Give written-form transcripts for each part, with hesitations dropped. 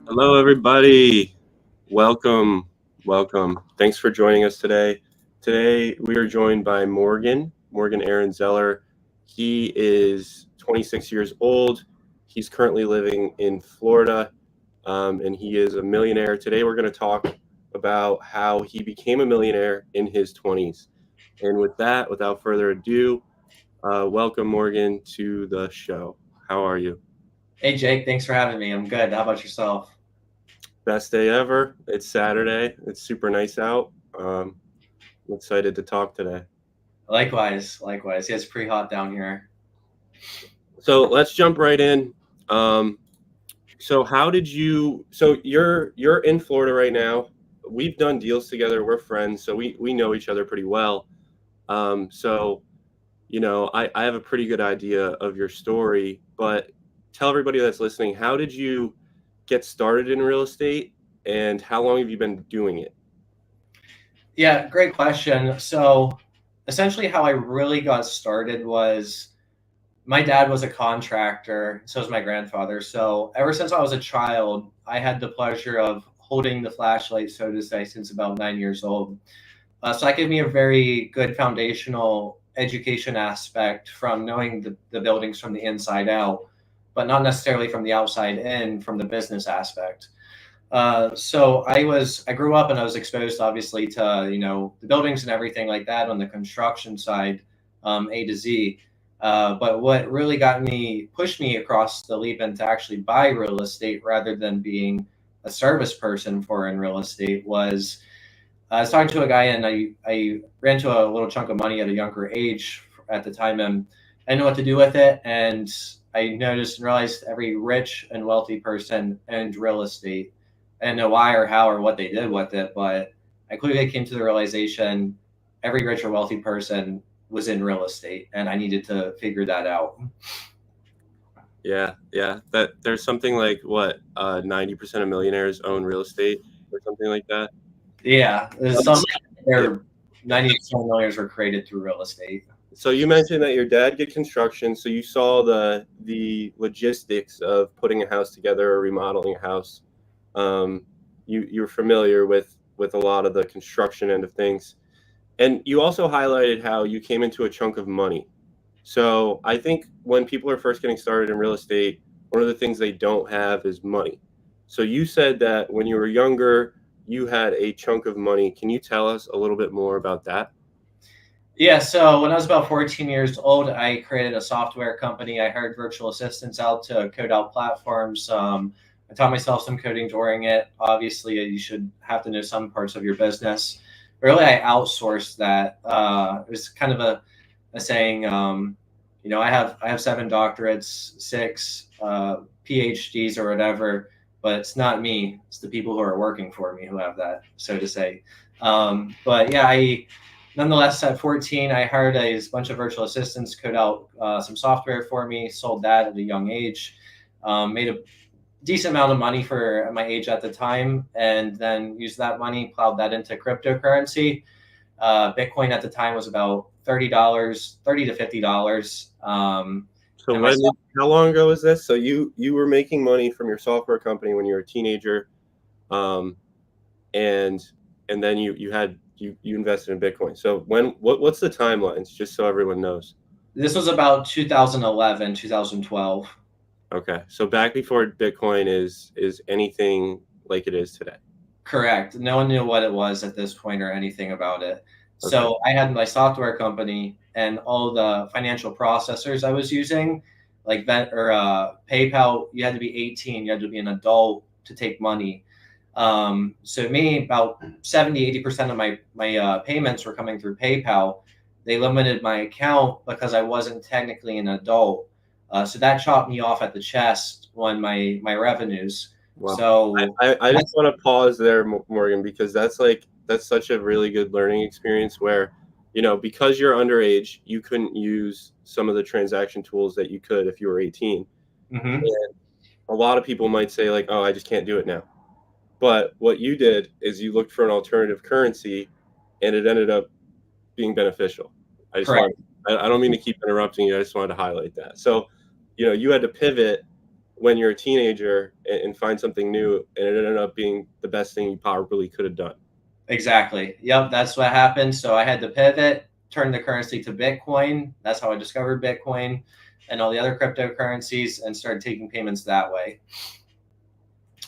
Hello, everybody. Welcome. Welcome. Thanks for joining us today. Today, we are joined by Morgan Aaron Zeller. He is 26 years old. He's currently living in Florida, and he is a millionaire. Today, we're going to talk about how he became a millionaire in his 20s. And with that, without further ado, welcome, Morgan, to the show. How are you? Hey Jake, thanks for having me. I'm good. How about yourself? Best day ever. It's Saturday. It's super nice out. Um, I'm excited to talk today. Likewise. Yeah, it's pretty hot down here. So let's jump right in. Um, so how did you? So you're in Florida right now. We've done deals together. We're friends, so we know each other pretty well. So I have a pretty good idea of your story, but tell everybody that's listening, how did you get started in real estate, and how long have you been doing it? Yeah, great question. So, essentially, how I really got started was my dad was a contractor, so was my grandfather. So, ever since I was a child, I had the pleasure of holding the flashlight, so to say, since about 9 years old. So, that gave me a very good foundational education aspect from knowing the buildings from the inside out, but not necessarily from the outside in, from the business aspect. So I grew up and I was exposed obviously to the buildings and everything like that on the construction side, A to Z. But what really pushed me across the leap into actually buy real estate rather than being a service person for in real estate was I was talking to a guy and I ran to a little chunk of money at a younger age at the time and I didn't know what to do with it. And I noticed and realized every rich and wealthy person owned real estate. I didn't know why or how or what they did with it, but I quickly came to the realization every rich or wealthy person was in real estate and I needed to figure that out. Yeah. That there's something like what 90% of millionaires own real estate or something like that. Yeah, there's Um, some yeah. there 90% of millionaires were created through real estate. So you mentioned that your dad did construction, so you saw the logistics of putting a house together or remodeling a house. Um, you're familiar with a lot of the construction end of things, and you also highlighted how you came into a chunk of money. So I think when people are first getting started in real estate, one of the things they don't have is money. So you said that when you were younger, you had a chunk of money. Can you tell us a little bit more about that? Yeah, so when I was about 14 years old, I created a software company. I hired virtual assistants out to code out platforms. I taught myself some coding during it. Obviously, you should have to know some parts of your business. Really, I outsourced that. It was kind of a saying. I have 7 doctorates, 6 PhDs or whatever, but it's not me. It's the people who are working for me who have that, so to say. But yeah, I nonetheless, at 14, I hired a bunch of virtual assistants, code out some software for me, sold that at a young age, made a decent amount of money for my age at the time, and then used that money, plowed that into cryptocurrency. Bitcoin at the time was about $30, $30 to $50. So And my how long ago was this? So you were making money from your software company when you were a teenager, um, and then you invested in Bitcoin. So what's the timelines, just so everyone knows? this was about 2011, 2012. Okay, so back before Bitcoin is anything like it is today. Correct. No one knew what it was at this point or anything about it. Okay, So I had my software company and all the financial processors I was using, like PayPal. You had to be 18. You had to be an adult to take money. So me, about 70, 80% of my payments were coming through PayPal. They limited my account because I wasn't technically an adult. So that chopped me off at the chest on my revenues. well, So I just want to pause there, Morgan, because that's such a really good learning experience where, because you're underage, you couldn't use some of the transaction tools that you could if you were 18. mhm. And a lot of people might say like, "Oh, I just can't do it now." But what you did is you looked for an alternative currency, and it ended up being beneficial. I just Correct. want I don't mean to keep interrupting you. I just wanted to highlight that. So, you had to pivot when you're a teenager and find something new, and it ended up being the best thing you probably could have done. Exactly. Yep, that's what happened. So I had to pivot, turn the currency to Bitcoin. That's how I discovered Bitcoin and all the other cryptocurrencies, and started taking payments that way.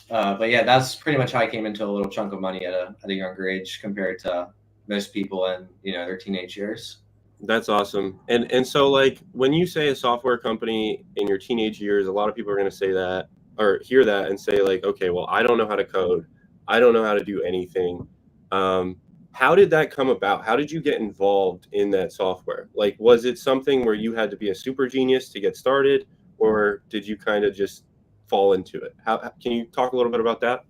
But yeah, that's pretty much how I came into a little chunk of money at a younger age compared to most people in their teenage years. That's awesome. And so like when you say a software company in your teenage years, a lot of people are going to say that or hear that and say like, okay, well, I don't know how to code. I don't know how to do anything. How did that come about? How did you get involved in that software? Like, was it something where you had to be a super genius to get started, or did you kind of just fall into it? How can you talk a little bit about that?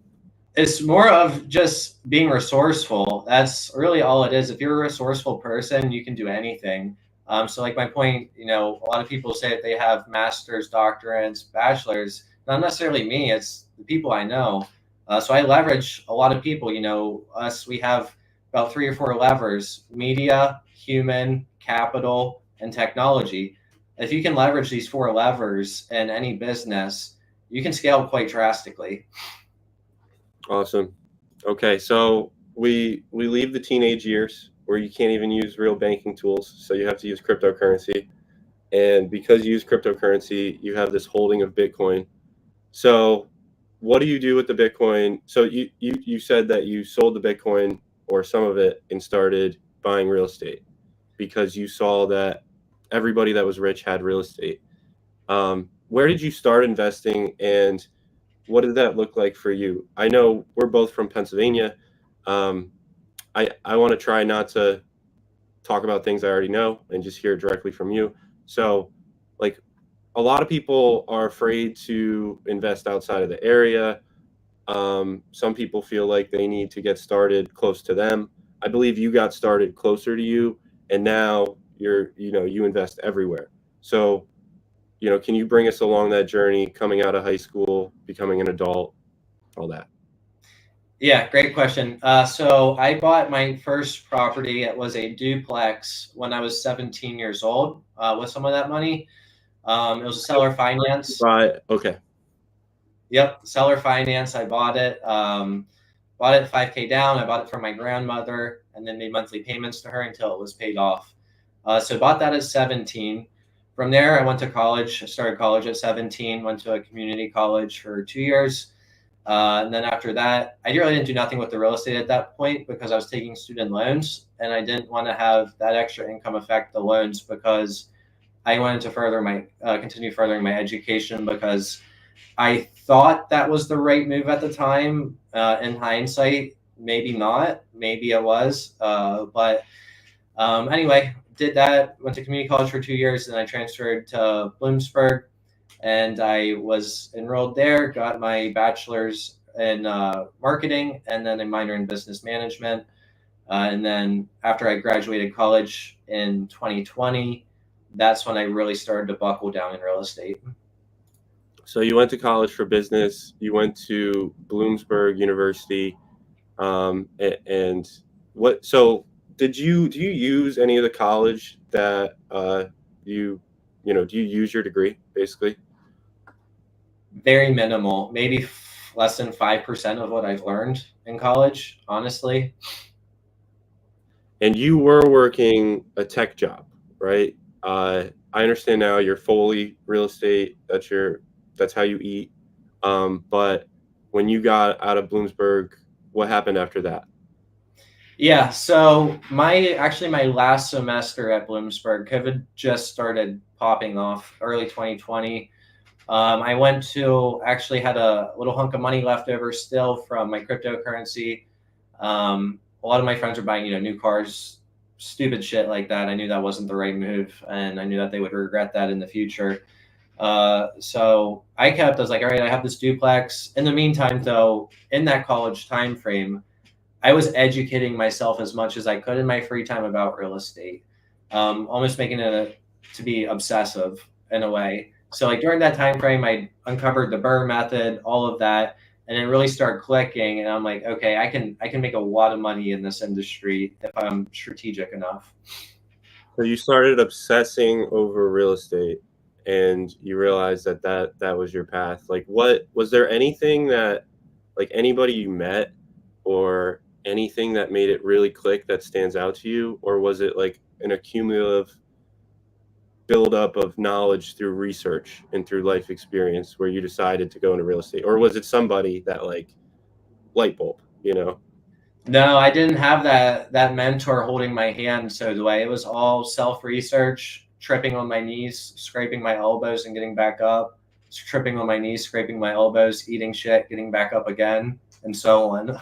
It's more of just being resourceful. That's really all it is. If you're a resourceful person, you can do anything. So like my point, a lot of people say that they have masters, doctorates, bachelors. Not necessarily me. It's the people I know. So I leverage a lot of people. Us, we have about 3 or 4 levers: media, human, capital, and technology. If you can leverage these 4 levers in any business, you can scale quite drastically. Awesome. Okay, so we leave the teenage years where you can't even use real banking tools, so you have to use cryptocurrency. And because you use cryptocurrency, you have this holding of Bitcoin. So what do you do with the Bitcoin? So you said that you sold the Bitcoin or some of it and started buying real estate because you saw that everybody that was rich had real estate. Where did you start investing, and what did that look like for you? I know we're both from Pennsylvania. Um, I want to try not to talk about things I already know and just hear it directly from you. So, like, a lot of people are afraid to invest outside of the area. Some people feel like they need to get started close to them. I believe you got started closer to you, and now you invest everywhere. So, can you bring us along that journey coming out of high school, becoming an adult, all that? Yeah, great question. So I bought my first property. It was a duplex when I was 17 years old with some of that money. It was a seller finance. Right. Okay. Yep, seller finance. I bought it 5K down. I bought it from my grandmother and then made monthly payments to her until it was paid off. So I bought that at 17. From there, I went to college. I started college at 17, went to a community college for 2 years. And then after that, I really didn't do nothing with the real estate at that point because I was taking student loans and I didn't want to have that extra income affect the loans because I wanted to continue furthering my education because I thought that was the right move at the time. In hindsight, maybe not, maybe it was. But anyway, did that, went to community college for 2 years, and I transferred to Bloomsburg and I was enrolled there, got my bachelor's in marketing and then a minor in business management. And then after I graduated college in 2020, that's when I really started to buckle down in real estate. So you went to college for business. You went to Bloomsburg University, and what? So do you use any of the college that do you use your degree basically? Very minimal, maybe less than 5% of what I've learned in college, honestly. And you were working a tech job, right? I understand now you're fully real estate. That's how you eat. But when you got out of Bloomsburg, what happened after that? Yeah, so my last semester at Bloomsburg, COVID just started popping off early 2020. I went to actually had a little hunk of money left over still from my cryptocurrency. A lot of my friends were buying, new cars, stupid shit like that. I knew that wasn't the right move, and I knew that they would regret that in the future. So I was like, all right, I have this duplex. In the meantime, though, in that college time frame, I was educating myself as much as I could in my free time about real estate, almost making it to be obsessive in a way. So like during that time frame, I uncovered the Burr method, all of that, and it really started clicking. And I'm like, okay, I can make a lot of money in this industry if I'm strategic enough. So you started obsessing over real estate, and you realized that was your path. Like, what was there anything that, like, anybody you met or anything that made it really click that stands out to you, or was it like an accumulative buildup of knowledge through research and through life experience where you decided to go into real estate, or was it somebody that, like, light bulb, you know? No, I didn't have that mentor holding my hand so the way. It was all self-research, tripping on my knees, scraping my elbows and getting back up, tripping on my knees, scraping my elbows, eating shit, getting back up again, and so on.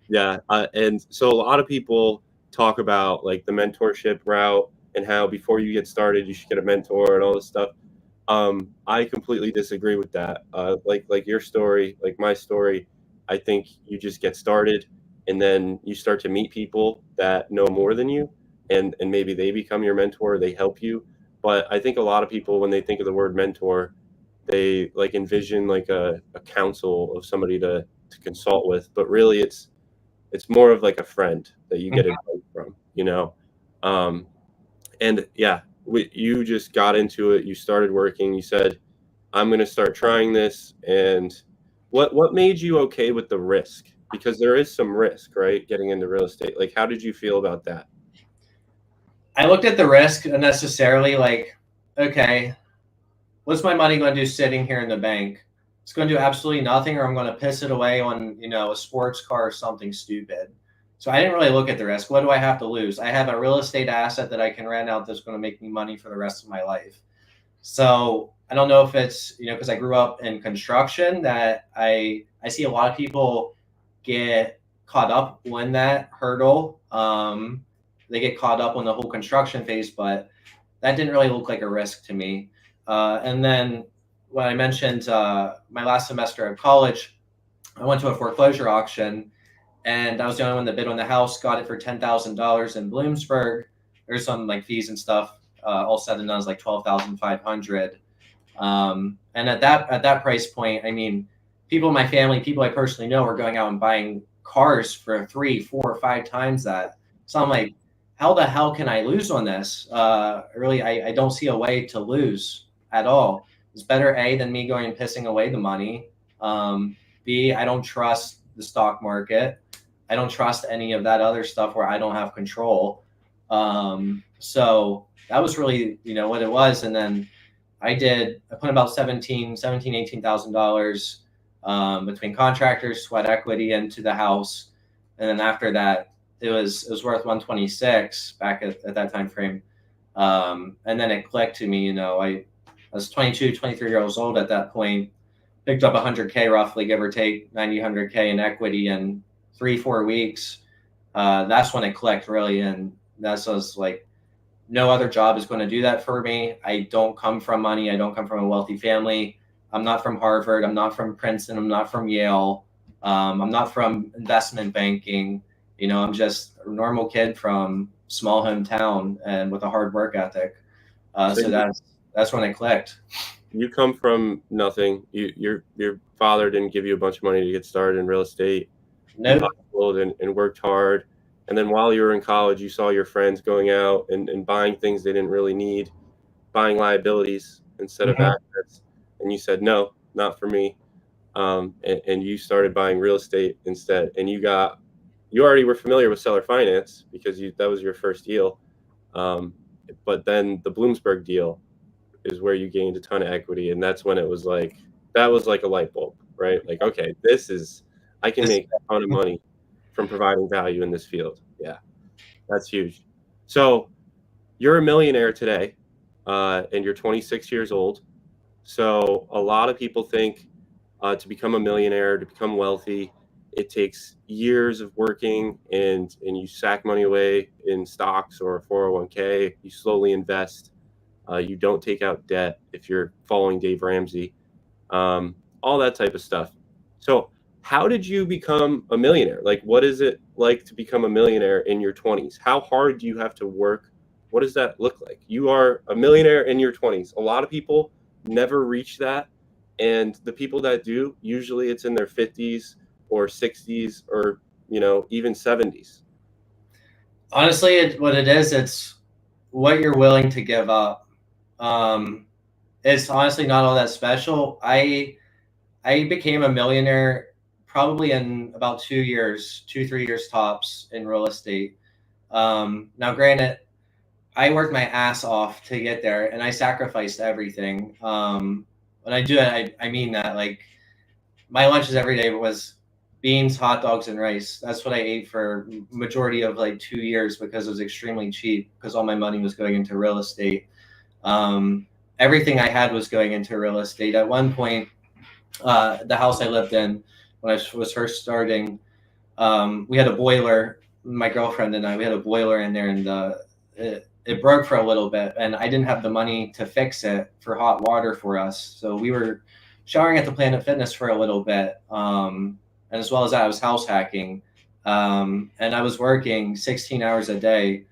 Yeah, and so a lot of people talk about like the mentorship route and how before you get started you should get a mentor and all this stuff. I completely disagree with that. Like your story, like my story, I think you just get started and then you start to meet people that know more than you, and maybe they become your mentor, they help you. But I think a lot of people, when they think of the word mentor, they like envision like a counsel of somebody to consult with, but really it's more of like a friend that you get advice from, you know? Um, and yeah, you just got into it. You started working. You said, "I'm going to start trying this." And what made you okay with the risk? Because there is some risk, right? Getting into real estate. Like, how did you feel about that? I looked at the risk unnecessarily, like, okay, what's my money going to do sitting here in the bank? It's going to do absolutely nothing, or I'm going to piss it away on, a sports car or something stupid. So I didn't really look at the risk. What do I have to lose? I have a real estate asset that I can rent out that's going to make me money for the rest of my life. So I don't know if it's, because I grew up in construction, that I see a lot of people get caught up when that hurdle. They get caught up on the whole construction phase, but that didn't really look like a risk to me. And then when I mentioned my last semester of college, I went to a foreclosure auction, and I was the only one that bid on the house, got it for $10,000 in Bloomsburg. There's some like fees and stuff. All said and done, is like 12,500. And at that price point, I mean, people in my family, people I personally know, are going out and buying cars for 3, 4, 5 times that. So I'm like, how the hell can I lose on this? Really, I don't see a way to lose at all. It's better A than me going and pissing away the money. B, I don't trust the stock market. I don't trust any of that other stuff where I don't have control. So that was really, what it was. And then I put about $18,000 between contractors, sweat equity into the house. And then after that, it was worth 126 back at that time frame. And then it clicked to me, I was 22, 23 years old at that point, picked up 100K roughly, give or take 90, 100K in equity in 3-4 weeks. That's when it clicked really. And that's was like, no other job is going to do that for me. I don't come from money. I don't come from a wealthy family. I'm not from Harvard. I'm not from Princeton. I'm not from Yale. I'm not from investment banking. I'm just a normal kid from small hometown and with a hard work ethic. So that's when it clicked. You come from nothing. Your father didn't give you a bunch of money to get started in real estate. Nope. You hustled and worked hard. And then while you were in college, you saw your friends going out and buying things they didn't really need, buying liabilities instead of assets. And you said, no, not for me. And you started buying real estate instead. And you already were familiar with seller finance because that was your first deal. But then the Bloomsburg deal is where you gained a ton of equity. And that's when that was like a light bulb, right? Like, okay, I can make a ton of money from providing value in this field. Yeah, that's huge. So you're a millionaire today, and you're 26 years old. So a lot of people think to become a millionaire, to become wealthy, it takes years of working, and you sack money away in stocks or a 401k. You slowly invest. You don't take out debt if you're following Dave Ramsey, all that type of stuff. So how did you become a millionaire? Like, what is it like to become a millionaire in your 20s? How hard do you have to work? What does that look like? You are a millionaire in your 20s. A lot of people never reach that. And the people that do, usually it's in their 50s or 60s or, even 70s. Honestly, what it is, it's what you're willing to give up. It's honestly not all that special. I became a millionaire probably in about 2 years, 2, 3 years tops in real estate. Now, granted, I worked my ass off to get there, and I sacrificed everything. When I do it, I mean that. Like my lunches every day was beans, hot dogs, and rice. That's what I ate for majority of like 2 years because it was extremely cheap because all my money was going into real estate. Everything I had was going into real estate. At one point, the house I lived in when I was first starting, we had a boiler. My girlfriend and I, we had a boiler in there, and it broke for a little bit, and I didn't have the money to fix it for hot water for us. So we were showering at the Planet Fitness for a little bit, and as well as that, I was house hacking, and I was working 16 hours a day.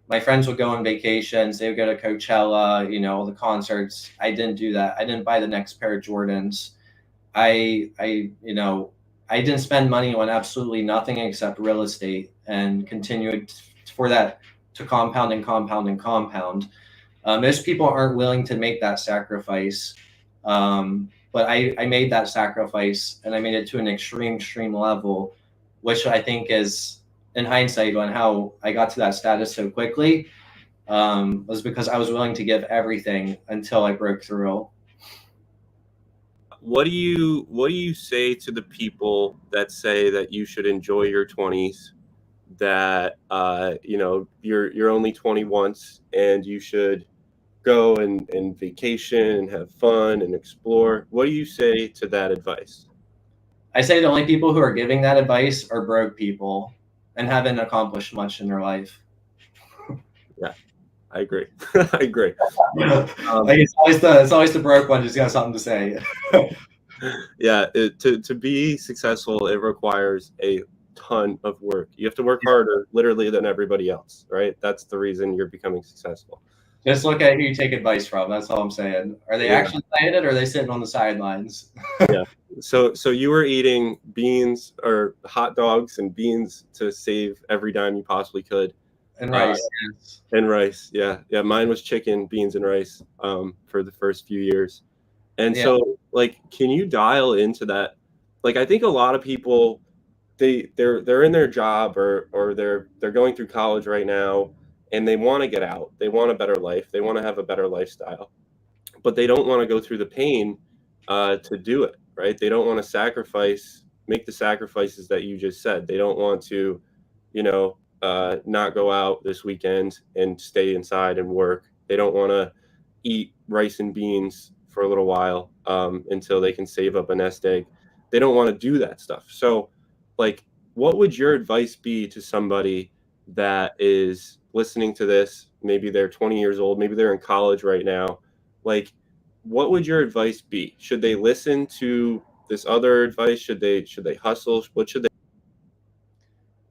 My friends would go on vacations. They would go to Coachella, all the concerts. I didn't do that. I didn't buy the next pair of Jordans. I didn't spend money on absolutely nothing except real estate and continued for that to compound and compound and compound. Most people aren't willing to make that sacrifice. But I made that sacrifice and I made it to an extreme level, which I think is in hindsight on how I got to that status so quickly, was because I was willing to give everything until I broke through. What do you say to the people that say that you should enjoy your 20s, that you're only 20 once and you should go and vacation and have fun and explore? What do you say to that advice? I say the only people who are giving that advice are broke people and haven't accomplished much in their life. Yeah, I agree. I agree. Like it's always the broke one who's got something to say. Yeah, to be successful, it requires a ton of work. You have to work harder, literally, than everybody else, right? That's the reason you're becoming successful. Just look at who you take advice from. That's all I'm saying. Are they Yeah. actually playing it, or are they sitting on the sidelines? Yeah. So you were eating beans or hot dogs and beans to save every dime you possibly could. And rice. Yes. And rice. Yeah. Yeah. Mine was chicken, beans, and rice for the first few years. And Yeah. so, like, can you dial into that? Like, I think a lot of people, they're in their job, or they're going through college right now, and they want to get out. They want a better life. They want to have a better lifestyle, but they don't want to go through the pain to do it, right? They don't want to make the sacrifices that you just said. They don't want to, not go out this weekend and stay inside and work. They don't want to eat rice and beans for a little while until they can save up a nest egg. They don't want to do that stuff. So, like, what would your advice be to somebody that is listening to this? Maybe they're 20 years old, maybe they're in college right now. Like, what would your advice be? Should they listen to this other advice? Should they hustle? What should they?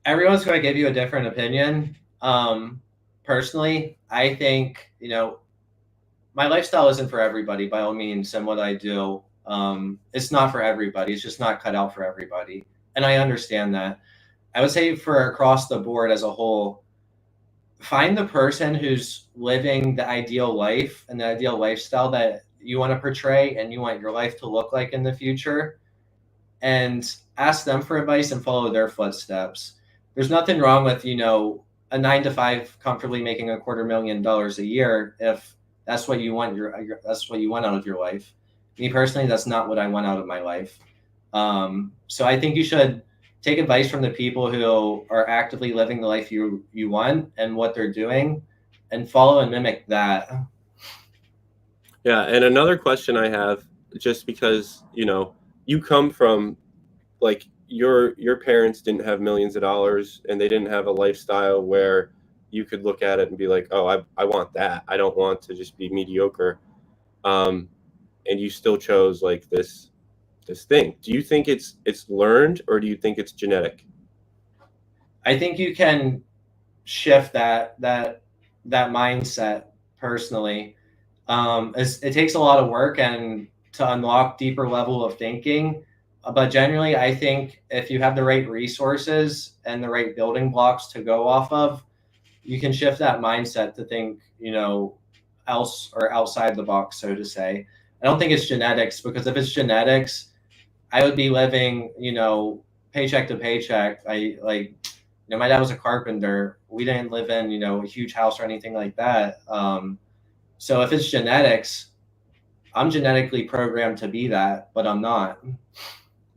Everyone's going to give you a different opinion. Personally, I think my lifestyle isn't for everybody by all means, and what I do, it's not for everybody. It's just not cut out for everybody, and I understand that. I would say for across the board as a whole, find the person who's living the ideal life and the ideal lifestyle that you want to portray and you want your life to look like in the future, and ask them for advice and follow their footsteps. There's nothing wrong with a 9 to 5 comfortably making $250,000 a year if that's what you want that's what you want out of your life. Me personally, that's not what I want out of my life. So I think you should take advice from the people who are actively living the life you want and what they're doing, and follow and mimic that. Yeah, and another question I have, just because you come from, like, your parents didn't have millions of dollars, and they didn't have a lifestyle where you could look at it and be like, oh, I want that. I don't want to just be mediocre. And you still chose, like, this thing. Do you think it's learned, or do you think it's genetic? I think you can shift that mindset personally. It takes a lot of work and to unlock deeper level of thinking. But generally, I think if you have the right resources and the right building blocks to go off of, you can shift that mindset to think, else or outside the box, so to say. I don't think it's genetics, because if it's genetics, I would be living, paycheck to paycheck. My dad was a carpenter. We didn't live in, a huge house or anything like that. So if it's genetics, I'm genetically programmed to be that, but I'm not.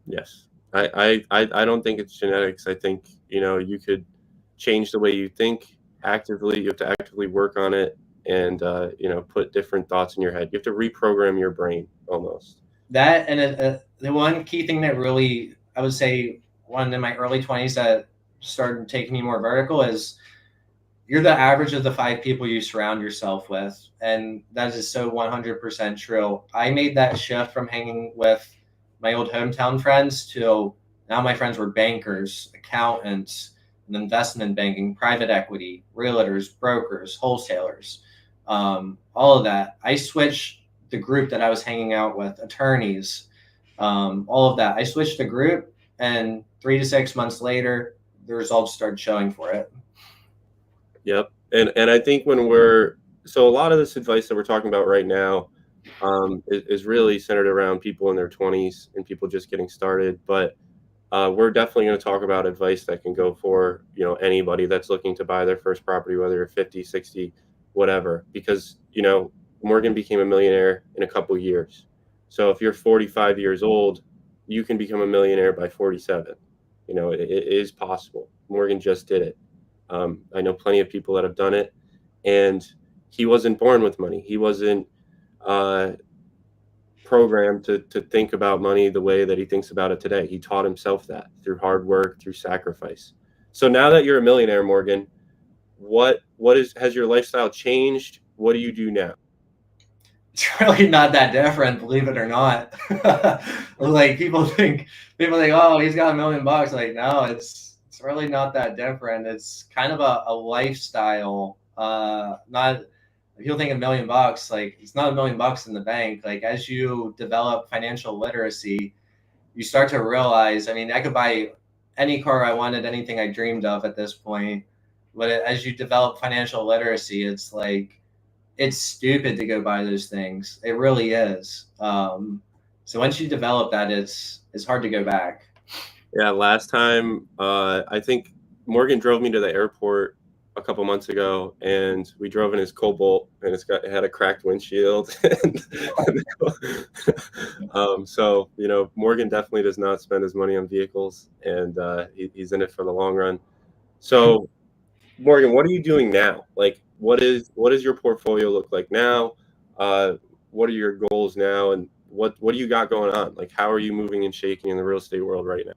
Yes. I don't think it's genetics. I think, you could change the way you think actively. You have to actively work on it and, put different thoughts in your head. You have to reprogram your brain almost. That and the one key thing that really, I would say, one in my early 20s that started taking me more vertical is you're the average of the 5 people you surround yourself with. And that is so 100% true. I made that shift from hanging with my old hometown friends to now my friends were bankers, accountants, and investment banking, private equity, realtors, brokers, wholesalers, all of that. I switched the group that I was hanging out with, attorneys, all of that. I switched the group, and 3 to 6 months later, the results started showing for it. Yep. And I think so a lot of this advice that we're talking about right now is really centered around people in their 20s and people just getting started. But we're definitely going to talk about advice that can go for, anybody that's looking to buy their first property, whether you're 50, 60, whatever, because, Morgan became a millionaire in a couple years. So if you're 45 years old, you can become a millionaire by 47. It is possible. Morgan just did it. I know plenty of people that have done it, and he wasn't born with money. He wasn't programmed to think about money the way that he thinks about it today. He taught himself that through hard work, through sacrifice. So now that you're a millionaire, Morgan, has your lifestyle changed? What do you do now? It's really not that different, believe it or not. Like people think, oh, he's got $1 million. Like, no, it's really not that different. It's kind of a lifestyle. Not People think $1 million, like it's not $1 million in the bank. Like as you develop financial literacy, you start to realize. I mean, I could buy any car I wanted, anything I dreamed of at this point. But as you develop financial literacy, it's like it's stupid to go buy those things. It really is. So once you develop that, it's hard to go back. Yeah, last time I think Morgan drove me to the airport a couple months ago, and we drove in his Cobalt, and it had a cracked windshield. So Morgan definitely does not spend his money on vehicles, and he's in it for the long run. So Morgan, what are you doing now? Like, what does your portfolio look like now? What are your goals now, and what do you got going on? Like, how are you moving and shaking in the real estate world right now?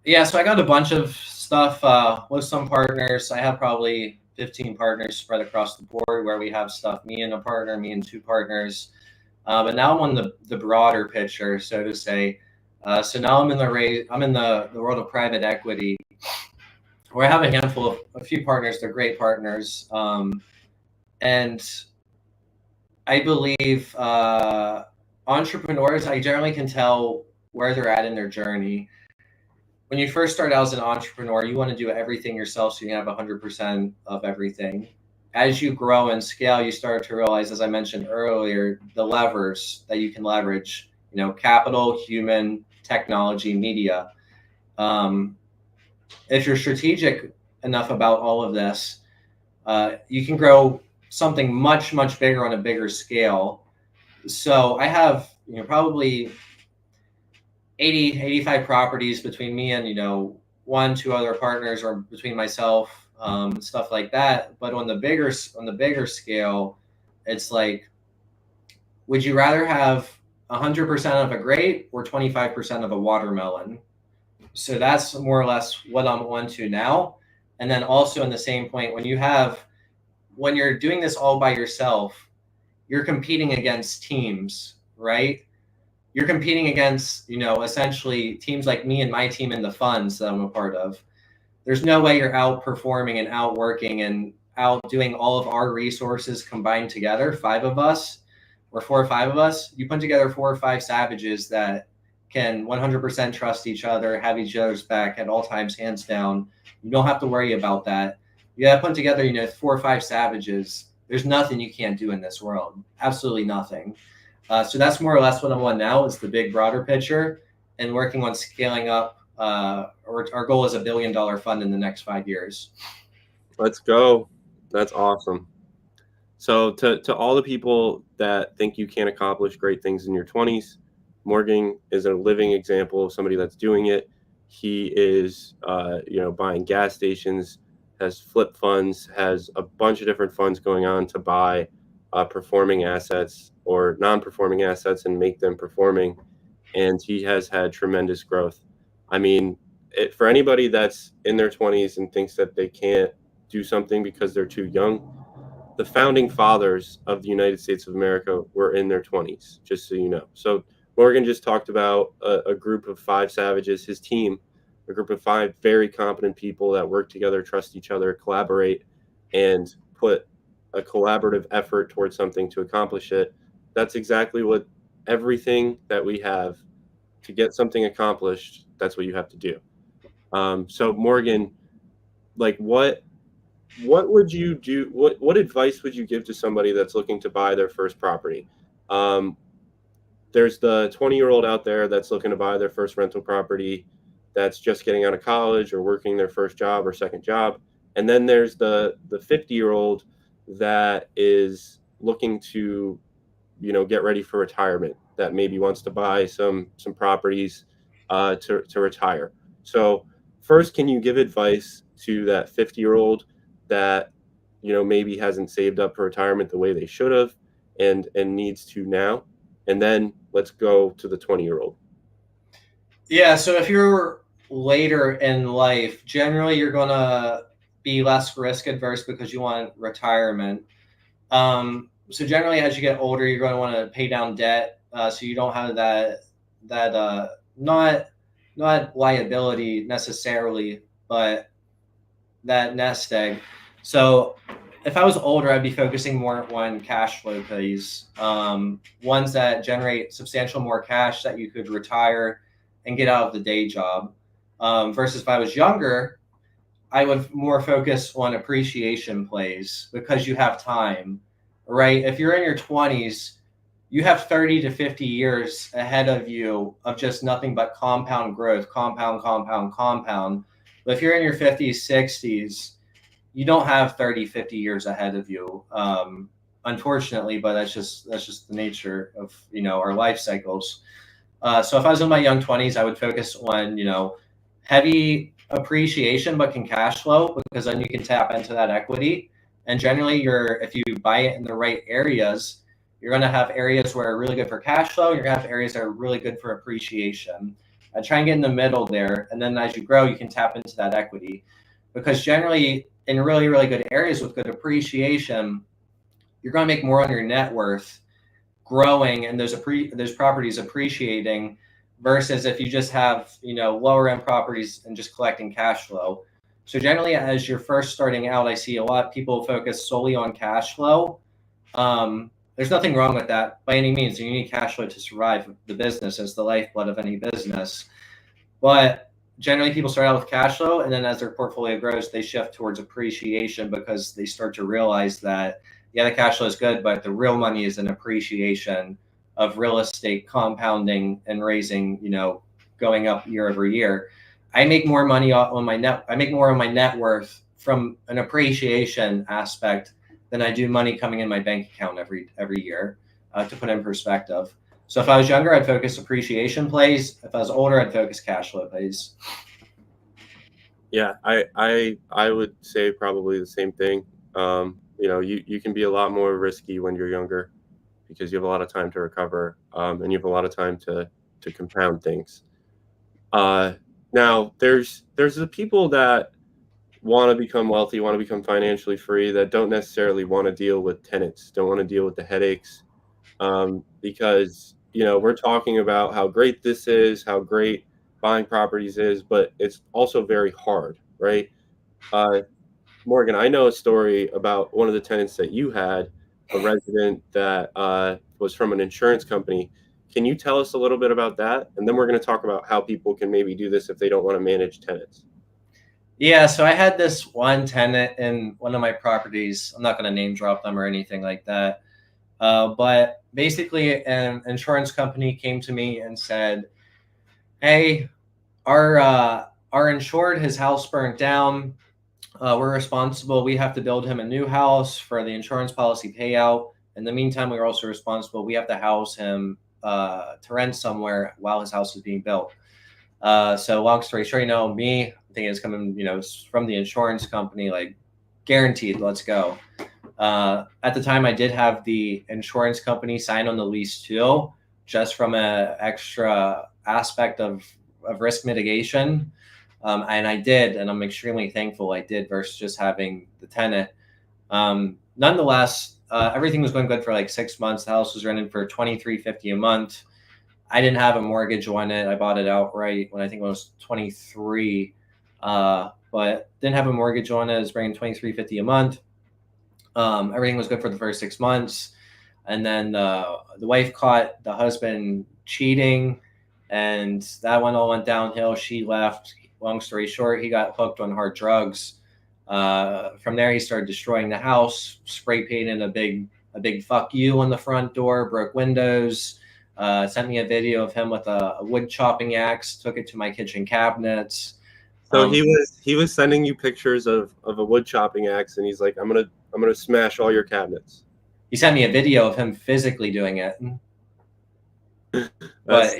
Yeah, so I got a bunch of stuff with some partners. I have probably 15 partners spread across the board where we have stuff, me and a partner, me and 2 partners. But now I'm on the broader picture, so to say. So now I'm in the world of private equity, where I have a few partners. They're great partners. And I believe entrepreneurs, I generally can tell where they're at in their journey. When you first start out as an entrepreneur, you want to do everything yourself so you can have 100% of everything. As you grow and scale, you start to realize, as I mentioned earlier, the levers that you can leverage, capital, human, technology, media. If you're strategic enough about all of this, you can grow something much, much bigger on a bigger scale. So I have, probably 80, 85 properties between me and, 1, 2 other partners, or between myself, stuff like that. But on the bigger scale, it's like, would you rather have 100% of a grape or 25% of a watermelon? So that's more or less what I'm on to now. And then also in the same point, when you're doing this all by yourself, you're competing against teams, right? You're competing against, essentially teams like me and my team in the funds that I'm a part of. There's no way you're outperforming and outworking and outdoing all of our resources combined together, 5 of us, or 4 or 5 of us. You put together 4 or 5 savages that can 100% trust each other, have each other's back at all times, hands down. You don't have to worry about that. You have to put together, 4 or 5 savages. There's nothing you can't do in this world. Absolutely nothing. So that's more or less what I'm on now, is the big broader picture, and working on scaling up. Our goal is $1 billion fund in the next 5 years. Let's go. That's awesome. So to all the people that think you can't accomplish great things in your 20s, Morgan is a living example of somebody that's doing it. He is, buying gas stations, has flip funds, has a bunch of different funds going on to buy performing assets or non-performing assets and make them performing. And he has had tremendous growth. I mean, for anybody that's in their 20s and thinks that they can't do something because they're too young, the founding fathers of the United States of America were in their 20s, just so you know. So Morgan just talked about a group of 5 savages, his team, a group of 5 very competent people that work together, trust each other, collaborate, and put a collaborative effort towards something to accomplish it. That's exactly what everything that we have to get something accomplished, that's what you have to do. So Morgan, like what would you do? What advice would you give to somebody that's looking to buy their first property? Um, there's the 20-year-old out there that's looking to buy their first rental property, that's just getting out of college or working their first job or second job. And then there's the 50-year-old that is looking to, get ready for retirement, that maybe wants to buy some properties to retire. So first, can you give advice to that 50-year-old that maybe hasn't saved up for retirement the way they should have and needs to now? And then let's go to the 20-year-old. Yeah, so if you're later in life, generally you're going to be less risk adverse because you want retirement. So generally, as you get older, you're going to want to pay down debt, so you don't have that not liability necessarily, but that nest egg. So if I was older, I'd be focusing more on cash flow plays, ones that generate substantial more cash that you could retire and get out of the day job. Versus if I was younger, I would more focus on appreciation plays because you have time, right? If you're in your 20s, you have 30 to 50 years ahead of you of just nothing but compound growth, compound, compound, compound. But if you're in your 50s, 60s, you don't have 30, 50 years ahead of you, unfortunately, but that's just the nature of, our life cycles. So if I was in my young 20s, I would focus on, heavy appreciation, but can cash flow, because then you can tap into that equity. And generally if you buy it in the right areas, you're going to have areas where are really good for cash flow. You're going to have areas that are really good for appreciation. I try and get in the middle there. And then as you grow, you can tap into that equity, because generally in really, really good areas with good appreciation, you're going to make more on your net worth growing and those properties appreciating, versus if you just have, lower end properties and just collecting cash flow. So generally, as you're first starting out, I see a lot of people focus solely on cash flow. There's nothing wrong with that by any means. You need cash flow to survive. The business is the lifeblood of any business. But generally, people start out with cash flow, and then as their portfolio grows, they shift towards appreciation, because they start to realize that, yeah, the cash flow is good, but the real money is in appreciation of real estate compounding and raising, going up year over year. I make more money on my net worth from an appreciation aspect than I do money coming in my bank account every year, to put in perspective. So if I was younger, I'd focus appreciation plays. If I was older, I'd focus cash flow plays. Yeah, I would say probably the same thing. You can be a lot more risky when you're younger, because you have a lot of time to recover, and you have a lot of time to compound things. Now, there's the people that want to become wealthy, want to become financially free, that don't necessarily want to deal with tenants, don't want to deal with the headaches, because we're talking about how great this is, how great buying properties is, but it's also very hard, right? Morgan, I know a story about one of the tenants that you had, a resident that was from an insurance company. Can you tell us a little bit about that? And then we're going to talk about how people can maybe do this if they don't want to manage tenants. Yeah, so I had this one tenant in one of my properties. I'm not going to name drop them or anything like that. But basically, an insurance company came to me and said, "Hey, our insured, his house burnt down. We're responsible. We have to build him a new house for the insurance policy payout. In the meantime, we're also responsible. We have to house him to rent somewhere while his house is being built." So long story short, me thinking it's coming, from the insurance company, like guaranteed, let's go. At the time, I did have the insurance company sign on the lease too, just from an extra aspect of risk mitigation. And I did, and I'm extremely thankful I did versus just having the tenant. Nonetheless, everything was going good for like 6 months. The house was rented for $23.50 a month. I didn't have a mortgage on it. I bought it outright when I think I was 23, but didn't have a mortgage on it. It was bringing $23.50 a month. Everything was good for the first 6 months, and then the wife caught the husband cheating, and that one all went downhill. She left. Long story short, he got hooked on hard drugs. From there, he started destroying the house, spray painted a big "fuck you" on the front door, broke windows. Sent me a video of him with a wood chopping axe. Took it to my kitchen cabinets. So Um, he was sending you pictures of a wood chopping axe, and he's like, I'm gonna smash all your cabinets. he sent me a video of him physically doing it. That's But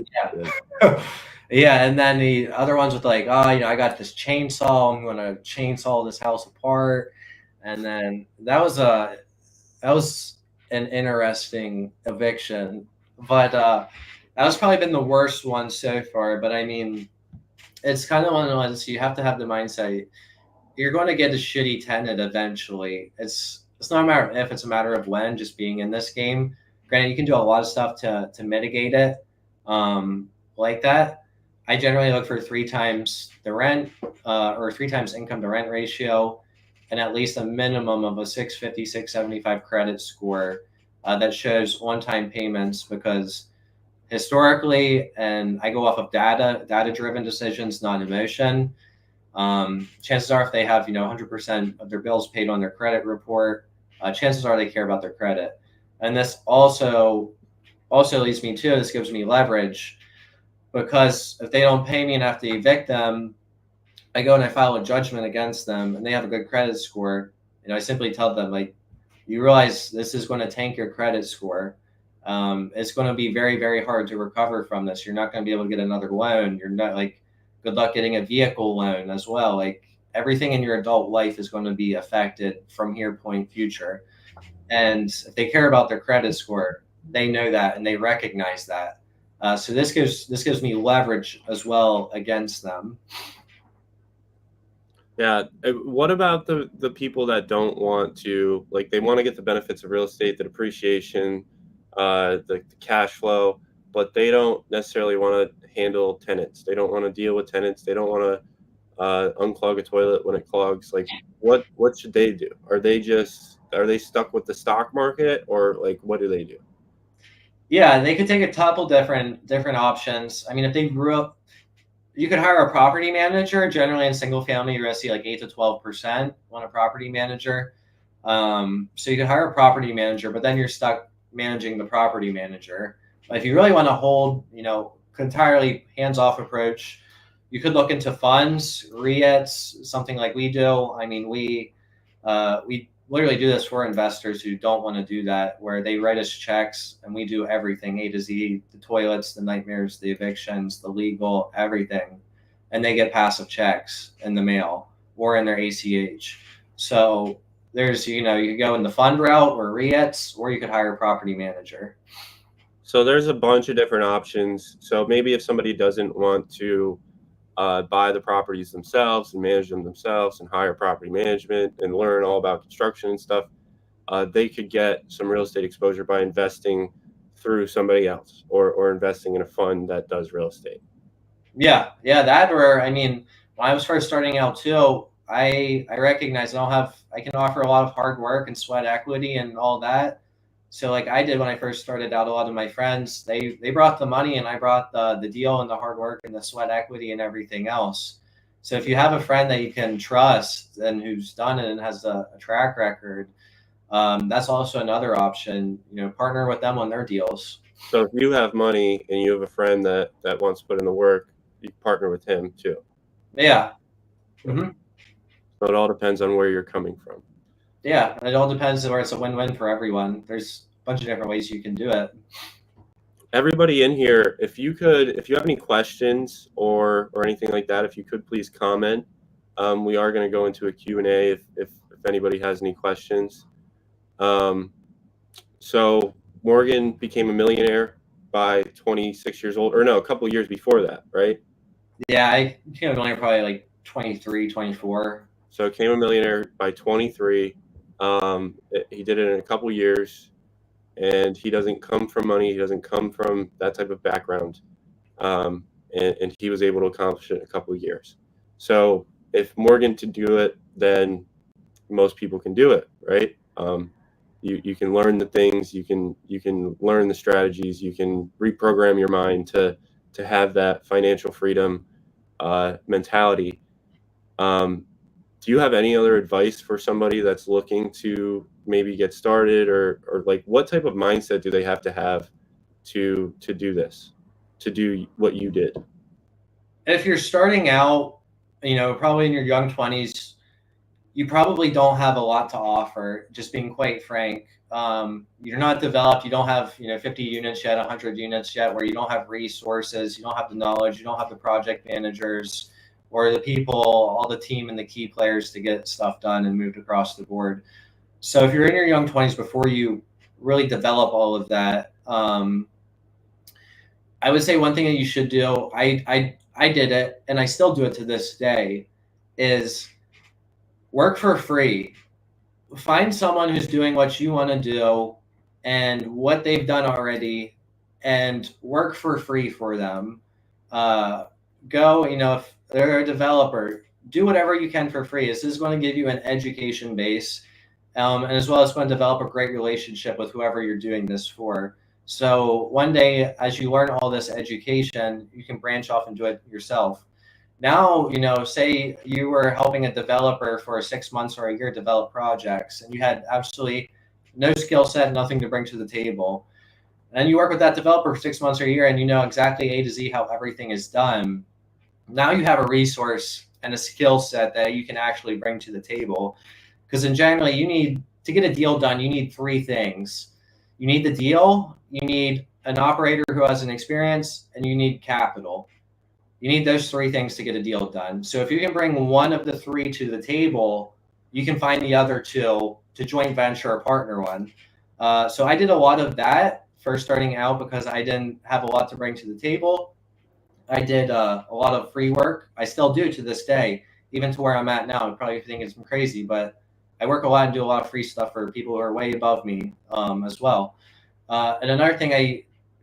yeah. Yeah, and then the other ones with like, oh, I got this chainsaw, I'm gonna chainsaw this house apart. And then that was an interesting eviction. But that was probably been the worst one so far. But I mean, it's kind of one of the ones you have to have the mindset you're going to get a shitty tenant eventually. It's not a matter of if, it's a matter of when. Just being in this game, granted, you can do a lot of stuff to mitigate it, like that. I generally look for 3 times the rent, or 3 times income to rent ratio, and at least a minimum of a 650, 675 credit score that shows on-time payments, because historically, and I go off of data driven decisions, not emotion. Chances are, if they have 100% of their bills paid on their credit report, chances are they care about their credit. And this also leads me to, this gives me leverage, because if they don't pay me and have to evict them, I go and I file a judgment against them, and they have a good credit score. I simply tell them, like, you realize this is going to tank your credit score. It's going to be very, very hard to recover from this. You're not going to be able to get another loan. You're not, like, good luck getting a vehicle loan as well. Like, everything in your adult life is going to be affected from here point future. And if they care about their credit score, they know that and they recognize that. So this gives me leverage as well against them. Yeah. What about the people that don't want to, like, they want to get the benefits of real estate, the depreciation, the cash flow, but they don't necessarily want to handle tenants. They don't want to deal with tenants. They don't want to unclog a toilet when it clogs. Like, what should they do? Are they stuck with the stock market, or like what do they do? Yeah, they could take a couple different options. I mean, if they grew up, you could hire a property manager. Generally, in single family, you're gonna see like 8 to 12% on a property manager. So you could hire a property manager, but then you're stuck managing the property manager. But if you really want to hold, entirely hands-off approach, you could look into funds, REITs, something like we do. I mean, we literally do this for investors who don't want to do that, where they write us checks and we do everything A to Z, the toilets, the nightmares, the evictions, the legal, everything. And they get passive checks in the mail or in their ACH. So there's, you could go in the fund route or REITs, or you could hire a property manager. So there's a bunch of different options. So maybe if somebody doesn't want to buy the properties themselves and manage them themselves and hire property management and learn all about construction and stuff, they could get some real estate exposure by investing through somebody else, or investing in a fund that does real estate. Yeah, that, or I mean, when I was first starting out too, I recognize I can offer a lot of hard work and sweat equity and all that. So like I did when I first started out, a lot of my friends, they brought the money and I brought the deal and the hard work and the sweat equity and everything else. So if you have a friend that you can trust and who's done it and has a track record, that's also another option. Partner with them on their deals. So if you have money and you have a friend that wants to put in the work, you partner with him too. Yeah. Mm-hmm. So it all depends on where you're coming from. Yeah, it all depends where it's a win-win for everyone. There's a bunch of different ways you can do it. Everybody in here, if you have any questions or anything like that, if you could please comment. We are going to go into a Q&A if anybody has any questions. So Morgan became a millionaire by 26 years old, or no, a couple of years before that, right? Yeah, I became a millionaire probably like 23, 24. So became a millionaire by 23. He did it in a couple of years, and he doesn't come from money. He doesn't come from that type of background. And he was able to accomplish it in a couple of years. So if Morgan could do it, then most people can do it, right? You can learn the things, you can learn the strategies, you can reprogram your mind to have that financial freedom mentality. Do you have any other advice for somebody that's looking to maybe get started, or like what type of mindset do they have to do this, to do what you did? If you're starting out, probably in your young 20s, you probably don't have a lot to offer, just being quite frank. You're not developed. You don't have, 50 units yet, 100 units yet, where you don't have resources, you don't have the knowledge, you don't have the project managers or the people, all the team and the key players to get stuff done and moved across the board. So if you're in your young 20s, before you really develop all of that, I would say one thing that you should do, I did it and I still do it to this day, is work for free. Find someone who's doing what you want to do and what they've done already, and work for free for them. Go, if they're a developer, do whatever you can for free. This is going to give you an education base, and as well as going to develop a great relationship with whoever you're doing this for. So one day, as you learn all this education, you can branch off and do it yourself. Now, say you were helping a developer for 6 months or a year develop projects, and you had absolutely no skill set, nothing to bring to the table. And you work with that developer for 6 months or a year, and you know exactly A to Z how everything is done. Now you have a resource and a skill set that you can actually bring to the table. Because in general, you need to get a deal done, you need three things. You need the deal, you need an operator who has an experience, and you need capital. You need those three things to get a deal done. So if you can bring one of the three to the table, you can find the other two to joint venture or partner one. So I did a lot of that first starting out because I didn't have a lot to bring to the table. I did a lot of free work. I still do to this day, even to where I'm at now. You probably think it's crazy, but I work a lot and do a lot of free stuff for people who are way above me as well. And another thing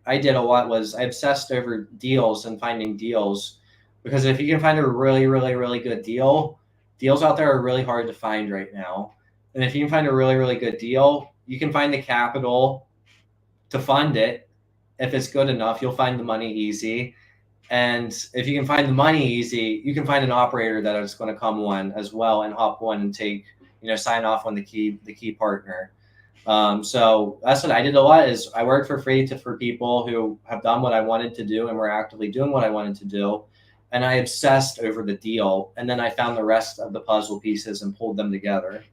I did a lot was I obsessed over deals and finding deals, because if you can find a really, really, really good deal, deals out there are really hard to find right now. And if you can find a really, really good deal, you can find the capital to fund it. If it's good enough, you'll find the money easy. And if you can find the money easy, you can find an operator that is going to come one as well and hop one and take, sign off on the key partner. So that's what I did a lot, is I worked for free for people who have done what I wanted to do and were actively doing what I wanted to do. And I obsessed over the deal. And then I found the rest of the puzzle pieces and pulled them together.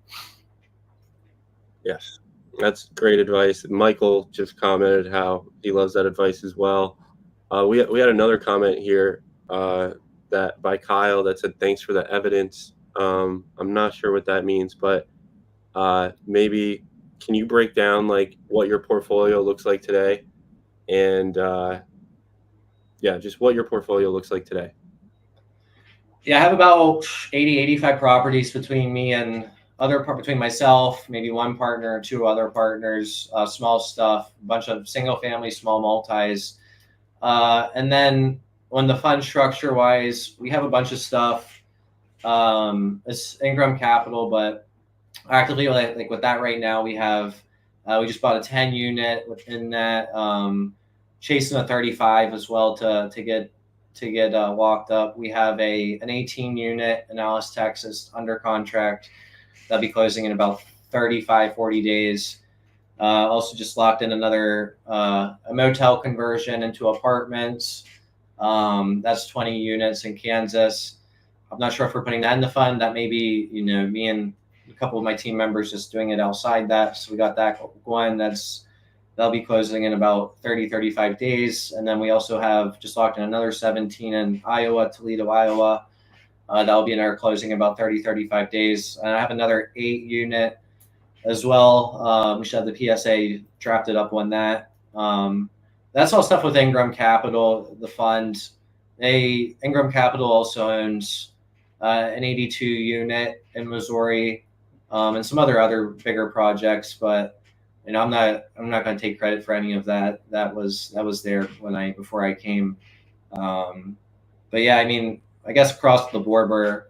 Yes, that's great advice. Michael just commented how he loves that advice as well. We had another comment here that by Kyle that said, thanks for the evidence. I'm not sure what that means, but maybe can you break down like what your portfolio looks like today, and just what your portfolio looks like today? Yeah, I have about 80, 85 properties between me and between myself, maybe one partner, two other partners, small stuff, a bunch of single family, small multis. And then on the fund structure wise, we have a bunch of stuff. It's income capital, but actively like with that right now, we have, we just bought a 10 unit within that, chasing a 35 as well to get to get locked up. We have an 18 unit in Alice, Texas under contract. That'll be closing in about 35, 40 days. Also just locked in another a motel conversion into apartments. That's 20 units in Kansas. I'm not sure if we're putting that in the fund. That may be, me and a couple of my team members just doing it outside that. So we got that going. That'll be closing in about 30, 35 days. And then we also have just locked in another 17 in Iowa, Toledo, Iowa. That'll be in our closing in about 30, 35 days. And I have another 8 unit as well. We should have the PSA drafted up on that. That's all stuff with Ingram Capital, the fund. Ingram Capital also owns an 82 unit in Missouri, and some other bigger projects. But I'm not going to take credit for any of that. That was there before I came. But yeah, I guess across the board we're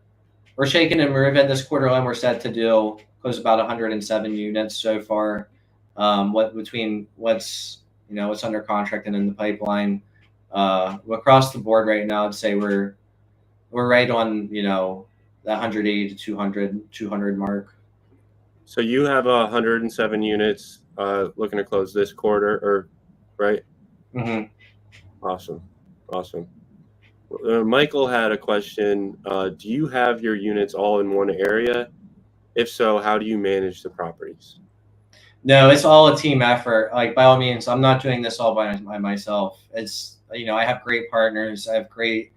shaking and moving this quarter, and we're set to close about 107 units so far. What's under contract and in the pipeline. Across the board right now, I'd say we're right on the 180 to 200 mark. So you have 107 units looking to close this quarter, right? Mm-hmm. Awesome. Michael had a question. Do you have your units all in one area? If so, how do you manage the properties? No, it's all a team effort. Like, by all means, I'm not doing this all by myself. It's, I have great partners. I have great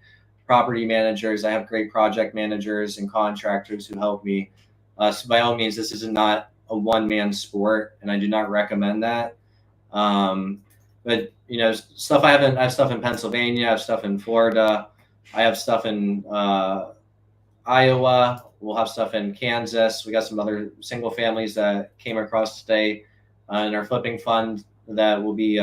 property managers. I have great project managers and contractors who help me. So by all means, this is not a one-man sport, and I do not recommend that. But stuff I have stuff in Pennsylvania. I have stuff in Florida. I have stuff in Iowa. We'll have stuff in Kansas. We got some other single families that came across today in our flipping fund that will be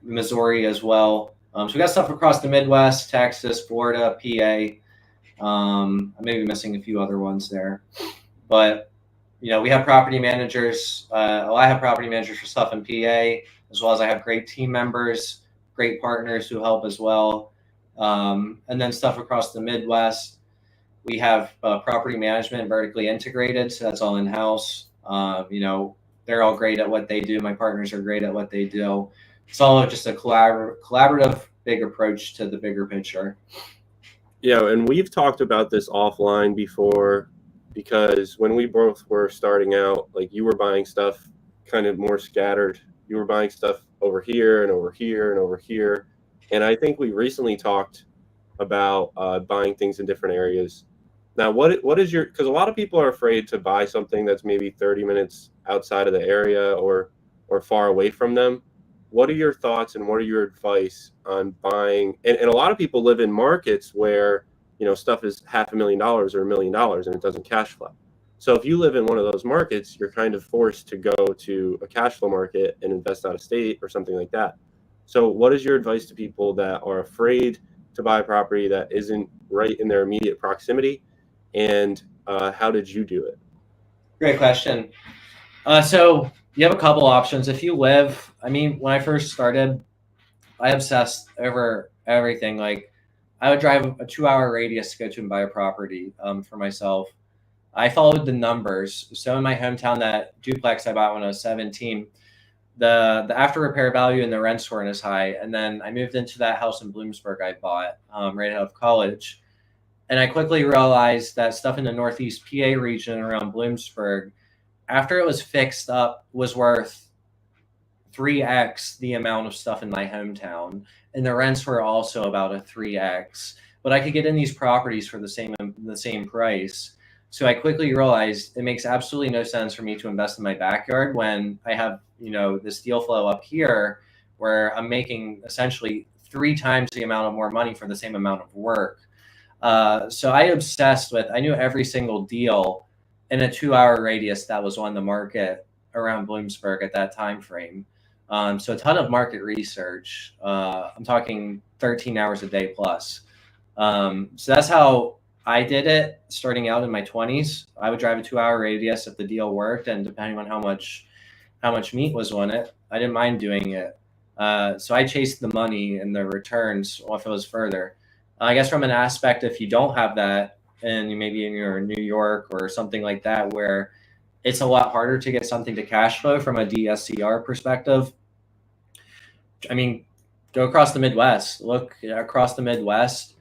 Missouri as well. So we got stuff across the Midwest, Texas, Florida, PA. I may be missing a few other ones there, but we have property managers. I have property managers for stuff in PA, as well as I have great team members, great partners who help as well. And then stuff across the Midwest. We have property management vertically integrated, so that's all in-house. They're all great at what they do. My partners are great at what they do. It's all just a collaborative, big approach to the bigger picture. Yeah, and we've talked about this offline before, because when we both were starting out, like, you were buying stuff kind of more scattered. You were buying stuff over here and over here and over here. And I think we recently talked about buying things in different areas. Now, what is your, because a lot of people are afraid to buy something that's maybe 30 minutes outside of the area or far away from them. What are your thoughts and what are your advice on buying? And a lot of people live in markets where, stuff is $500,000 or $1 million and it doesn't cash flow. So if you live in one of those markets, you're kind of forced to go to a cash flow market and invest out of state or something like that. So what is your advice to people that are afraid to buy a property that isn't right in their immediate proximity? And how did you do it? Great question. So you have a couple options. If you live, when I first started, I obsessed over everything. Like, I would drive a 2-hour radius to go to and buy a property for myself. I followed the numbers. So in my hometown, that duplex I bought when I was 17, the after repair value and the rents weren't as high. And then I moved into that house in Bloomsburg I bought right out of college. And I quickly realized that stuff in the Northeast PA region around Bloomsburg, after it was fixed up, was worth 3x the amount of stuff in my hometown. And the rents were also about a 3x. But I could get in these properties for the same price. So I quickly realized it makes absolutely no sense for me to invest in my backyard when I have, this deal flow up here where I'm making essentially 3 times the amount of more money for the same amount of work. So I knew every single deal in a 2-hour radius that was on the market around Bloomsburg at that time frame. So a ton of market research. I'm talking 13 hours a day plus. So that's how I did it starting out in my 20s. I would drive a 2-hour radius if the deal worked, and depending on how much meat was on it, I didn't mind doing it. So I chased the money and the returns if it was further. I guess from an aspect, if you don't have that, and maybe in your New York or something like that, where it's a lot harder to get something to cash flow from a DSCR perspective. I mean, go across the Midwest, look across the Midwest,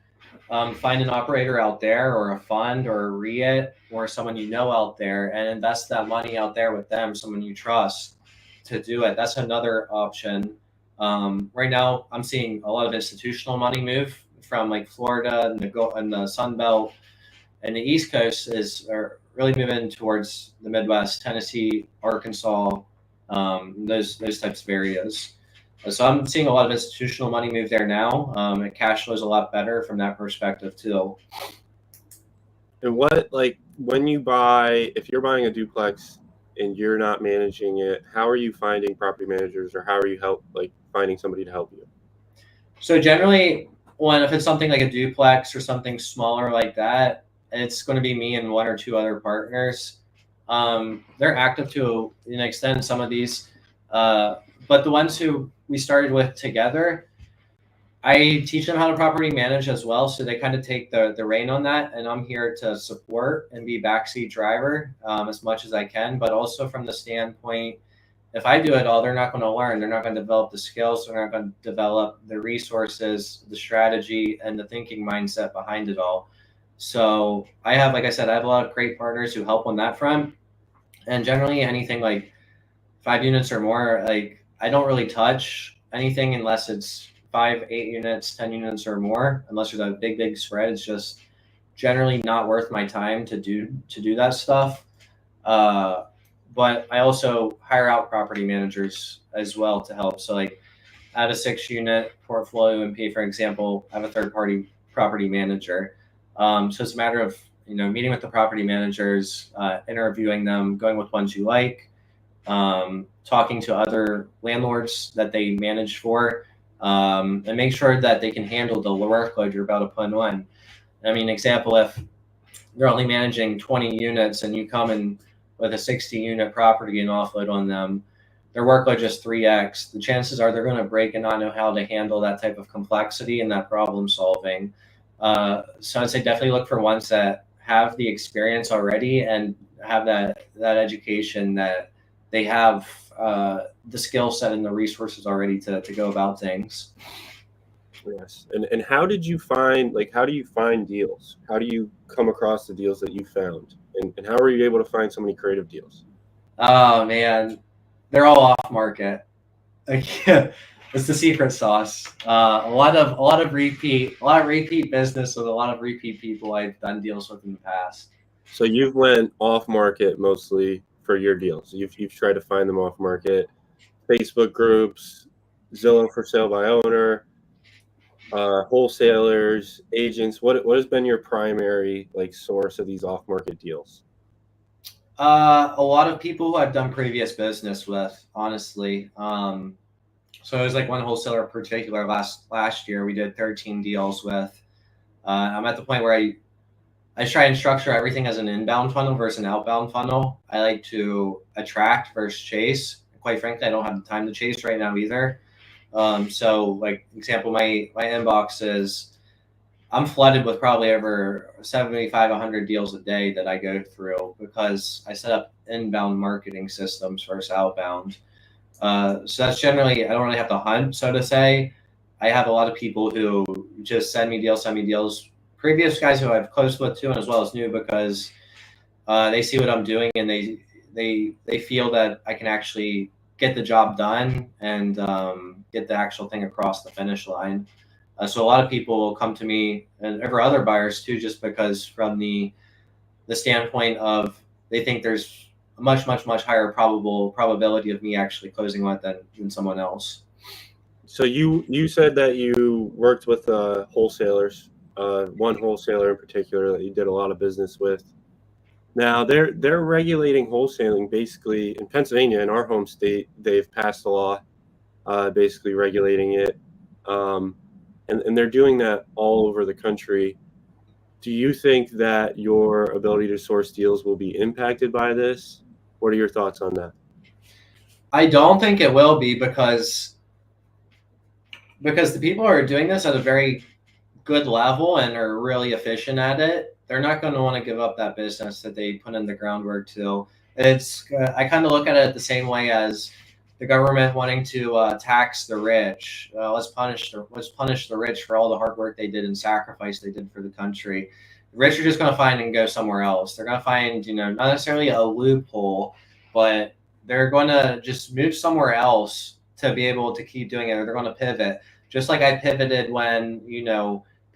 find an operator out there or a fund or a REIT or someone you know out there and invest that money out there with them, someone you trust to do it. That's another option. Right now, I'm seeing a lot of institutional money move from like Florida and the Sun Belt and the East Coast are really moving towards the Midwest, Tennessee, Arkansas, those types of areas. So I'm seeing a lot of institutional money move there now, and cash flow is a lot better from that perspective too. And what, like, when you buy, if you're buying a duplex and you're not managing it, how are you finding property managers, or how are you finding somebody to help you? So generally, if it's something like a duplex or something smaller like that, it's going to be me and one or two other partners. They're active to an extent, some of these, but the ones who we started with together, I teach them how to property manage as well. So they kind of take the reign on that. And I'm here to support and be backseat driver as much as I can. But also from the standpoint, if I do it all, they're not going to learn. They're not going to develop the skills. They're not going to develop the resources, the strategy, and the thinking mindset behind it all. So I have, like I said, I have a lot of great partners who help on that front. And generally anything like 5 units or more, like I don't really touch anything unless it's 5, 8 units, 10 units or more, unless there's a big spread. It's just generally not worth my time to do that stuff. But I also hire out property managers as well to help. So like I have a 6-unit portfolio and pay, for example, I have a third party property manager. So it's a matter of, meeting with the property managers, interviewing them, going with ones you like, talking to other landlords that they manage for, and make sure that they can handle the workload you're about to put on. I mean, example, if they're only managing 20 units and you come in with a 60-unit property and offload on them, their workload just 3x. The chances are they're going to break and not know how to handle that type of complexity and that problem solving. So I'd say definitely look for ones that have the experience already and have that education, that they have the skill set and the resources already to go about things. Yes. And how do you find deals? How do you come across the deals that you found? And how are you able to find so many creative deals? Oh man, they're all off market. It's the secret sauce. A lot of repeat business with a lot of repeat people I've done deals with in the past. So you've went off market mostly for your deals. You've tried to find them off market, Facebook groups, Zillow for sale by owner, wholesalers, agents. What has been your primary source of these off market deals? A lot of people who I've done previous business with, honestly. So it was like one wholesaler in particular last year we did 13 deals with. I'm at the point where I try and structure everything as an inbound funnel versus an outbound funnel. I like to attract versus chase. Quite frankly, I don't have the time to chase right now either. So like example, my inbox is, I'm flooded with probably over 75, 100 deals a day that I go through because I set up inbound marketing systems versus outbound. So that's generally, I don't really have to hunt, so to say. I have a lot of people who just send me deals, previous guys who I've closed with too, and as well as new, because they see what I'm doing and they feel that I can actually get the job done and get the actual thing across the finish line. So a lot of people will come to me, and ever other buyers too, just because from the standpoint of they think there's a much higher probability of me actually closing on it than someone else. So you said that you worked with wholesalers, one wholesaler in particular that you did a lot of business with. Now they're regulating wholesaling basically in Pennsylvania, in our home state. They've passed a law basically regulating it, and they're doing that all over the country. Do you think that your ability to source deals will be impacted by this? What are your thoughts on that? I don't think it will be, because because the people who are doing this at a very good level and are really efficient at it, they're not going to want to give up that business that they put in the groundwork to. It's I kind of look at it the same way as the government wanting to tax the rich. Let's punish the rich for all the hard work they did and sacrifice they did for the country. The rich are just going to find and go somewhere else. They're going to find, not necessarily a loophole, but they're going to just move somewhere else to be able to keep doing it, or they're going to pivot. Just like I pivoted when,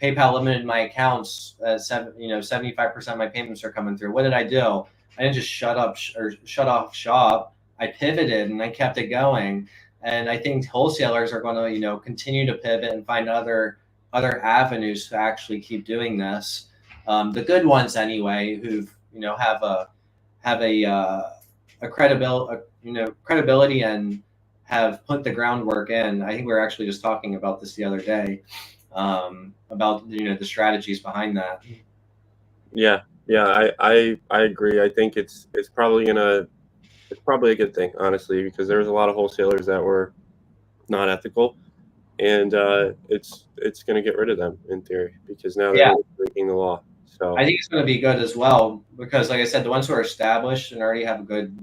PayPal limited my accounts. 75% of my payments are coming through. What did I do? I didn't just shut off shop. I pivoted and I kept it going. And I think wholesalers are going to, continue to pivot and find other avenues to actually keep doing this. The good ones, anyway, who've have a credibility and have put the groundwork in. I think we were actually just talking about this the other day, about the strategies behind that. Yeah, I agree. I think it's probably a good thing, honestly, because there's a lot of wholesalers that were not ethical, and it's going to get rid of them in theory, because now they're breaking the law. So I think it's going to be good as well, because, like I said, the ones who are established and already have a good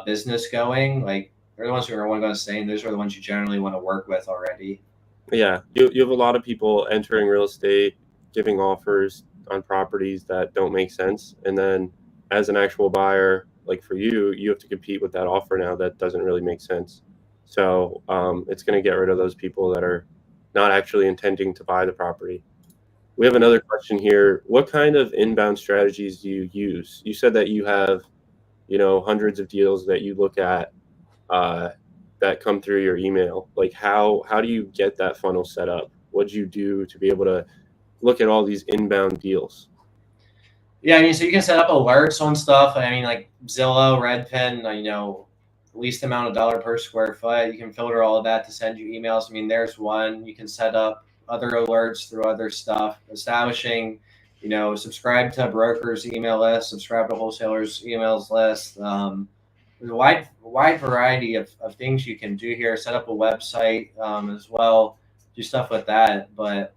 business going, like, they're the ones who are going to stay, and those are the ones you generally want to work with already. Yeah, you have a lot of people entering real estate, giving offers on properties that don't make sense, and then as an actual buyer, like for you, you have to compete with that offer now that doesn't really make sense. So it's going to get rid of those people that are not actually intending to buy the property. We have another question here. What kind of inbound strategies do you use? You said that you have, hundreds of deals that you look at that come through your email. Like how do you get that funnel set up? What do you do to be able to look at all these inbound deals? Yeah, so you can set up alerts on stuff. I mean, like Zillow, Redfin, least amount of dollar per square foot. You can filter all of that to send you emails. I mean, there's one. You can set up other alerts through other stuff, establishing, subscribe to brokers' email list, subscribe to wholesalers' emails list. There's a wide variety of things you can do here. Set up a website as well, do stuff with that. But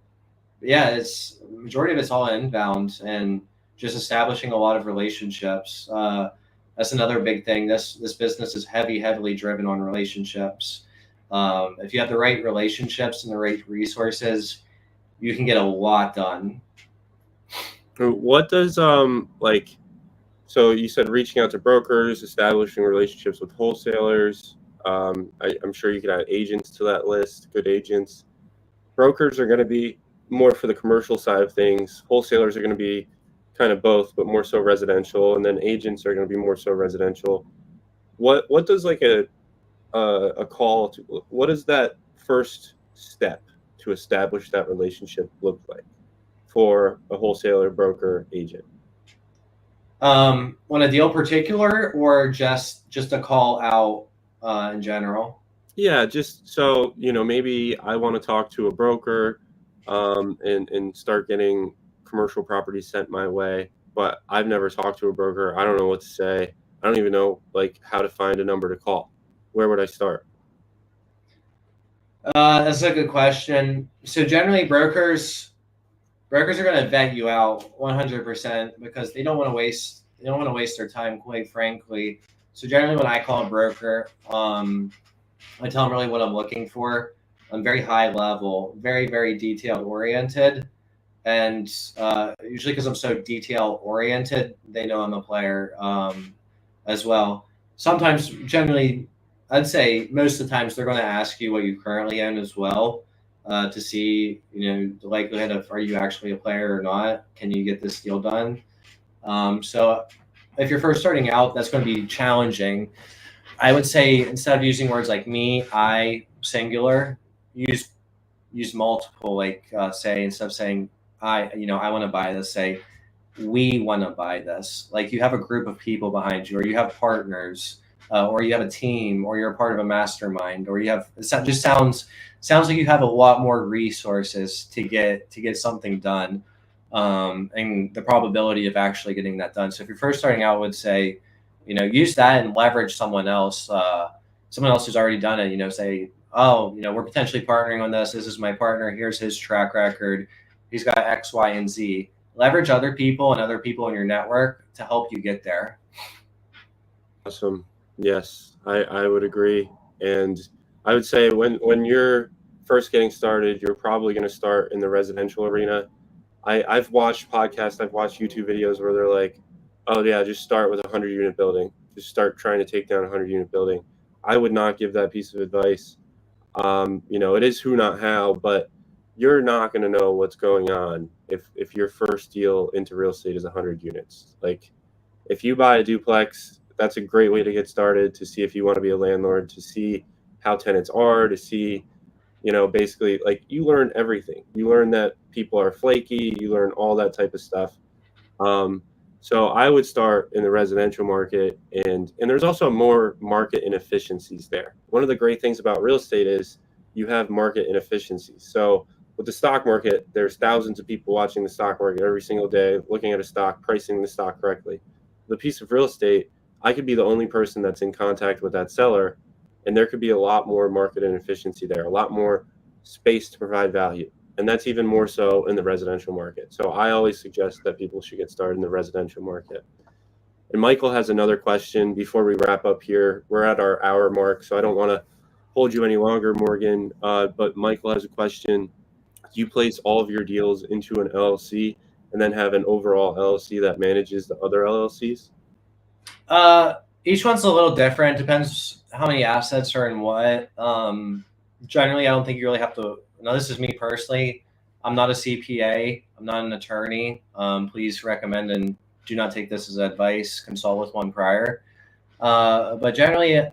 yeah, it's majority of it's all inbound and just establishing a lot of relationships. That's another big thing. This business is heavily driven on relationships. If you have the right relationships and the right resources, you can get a lot done. What does so you said reaching out to brokers, establishing relationships with wholesalers. I'm sure you could add agents to that list, good agents. Brokers are going to be more for the commercial side of things. Wholesalers are going to be kind of both, but more so residential, and then agents are going to be more so residential. What does like a call to, what does that first step to establish that relationship look like for a wholesaler, broker, agent? On a deal particular, or just a call out in general? Yeah, just so maybe I want to talk to a broker and start getting commercial properties sent my way, but I've never talked to a broker. I don't know what to say. I don't even know like how to find a number to call. Where would I start? That's a good question. So generally, brokers are going to vet you out 100% because they don't want to waste their time, quite frankly. So generally, when I call a broker, I tell them really what I'm looking for. I'm very high level, very detailed oriented, and usually because I'm so detail oriented, they know I'm a player as well. Sometimes, generally, I'd say most of the times they're going to ask you what you currently own as well, to see the likelihood of, are you actually a player or not? Can you get this deal done? So if you're first starting out, that's going to be challenging. I would say instead of using words like me, I, singular, use multiple. Like say, instead of saying I want to buy this, say we want to buy this. Like you have a group of people behind you, or you have partners, or you have a team, or you're a part of a mastermind, or you have. It just sounds like you have a lot more resources to get something done, and the probability of actually getting that done. So if you're first starting out, I would say, use that and leverage someone else who's already done it. Say oh, we're potentially partnering on this. This is my partner. Here's his track record. He's got X, Y, and Z. Leverage other people and other people in your network to help you get there. Awesome. Yes, I would agree. And I would say when you're first getting started, you're probably going to start in the residential arena. I've watched podcasts, I've watched YouTube videos where they're like, oh yeah, just start with a 100-unit building. Just start trying to take down a 100-unit building. I would not give that piece of advice. It is who, not how, but you're not going to know what's going on if your first deal into real estate is 100 units. Like, if you buy a duplex, that's a great way to get started, to see if you want to be a landlord, to see how tenants are, to see, basically, like, you learn everything. You learn that people are flaky, you learn all that type of stuff. So I would start in the residential market, and there's also more market inefficiencies there. One of the great things about real estate is you have market inefficiencies. So with the stock market, there's thousands of people watching the stock market every single day, looking at a stock, pricing the stock correctly. The piece of real estate, I could be the only person that's in contact with that seller, and there could be a lot more market inefficiency there, a lot more space to provide value. And that's even more so in the residential market. So I always suggest that people should get started in the residential market. And Michael has another question before we wrap up here. We're at our hour mark, so I don't want to hold you any longer, Morgan. But Michael has a question. Do you place all of your deals into an LLC and then have an overall LLC that manages the other LLCs? Each one's a little different. Depends how many assets are in what. Generally, I don't think you really have to. Now, this is me personally. I'm not a CPA. I'm not an attorney. Please recommend and do not take this as advice. Consult with one prior. But generally,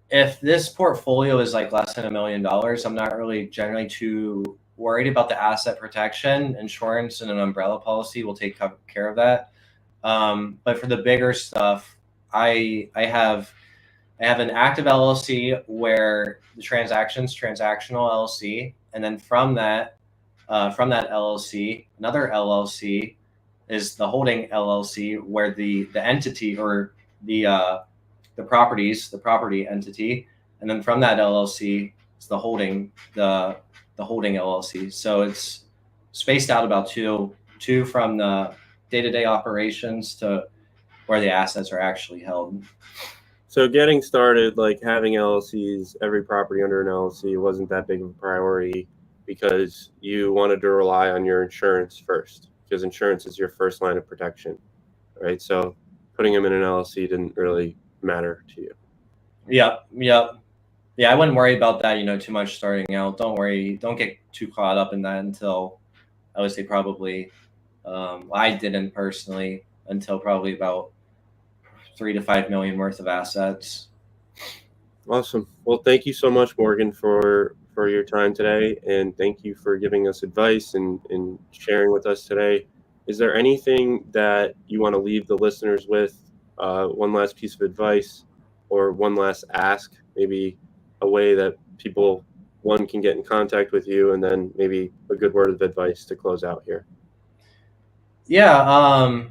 if this portfolio is like less than $1 million, I'm not really generally too worried about the asset protection. Insurance and an umbrella policy will take care of that. But for the bigger stuff, I have an active LLC where the transaction's transactional LLC, and then from that LLC, another LLC is the holding LLC, where the entity or the property entity, and then from that LLC is the holding LLC. So it's spaced out about two from the day-to-day operations to where the assets are actually held. So getting started, like having LLCs, every property under an LLC wasn't that big of a priority because you wanted to rely on your insurance first, because insurance is your first line of protection, right? So putting them in an LLC didn't really matter to you. Yeah. I wouldn't worry about that, too much starting out. Don't worry. Don't get too caught up in that until, I would say probably, I didn't personally until probably about 3 to 5 million worth of assets. Awesome. Well, thank you so much, Morgan, for your time today, and thank you for giving us advice and sharing with us today. Is there anything that you want to leave the listeners with? One last piece of advice or one last ask, maybe a way that people, one, can get in contact with you, and then maybe a good word of advice to close out here. Yeah.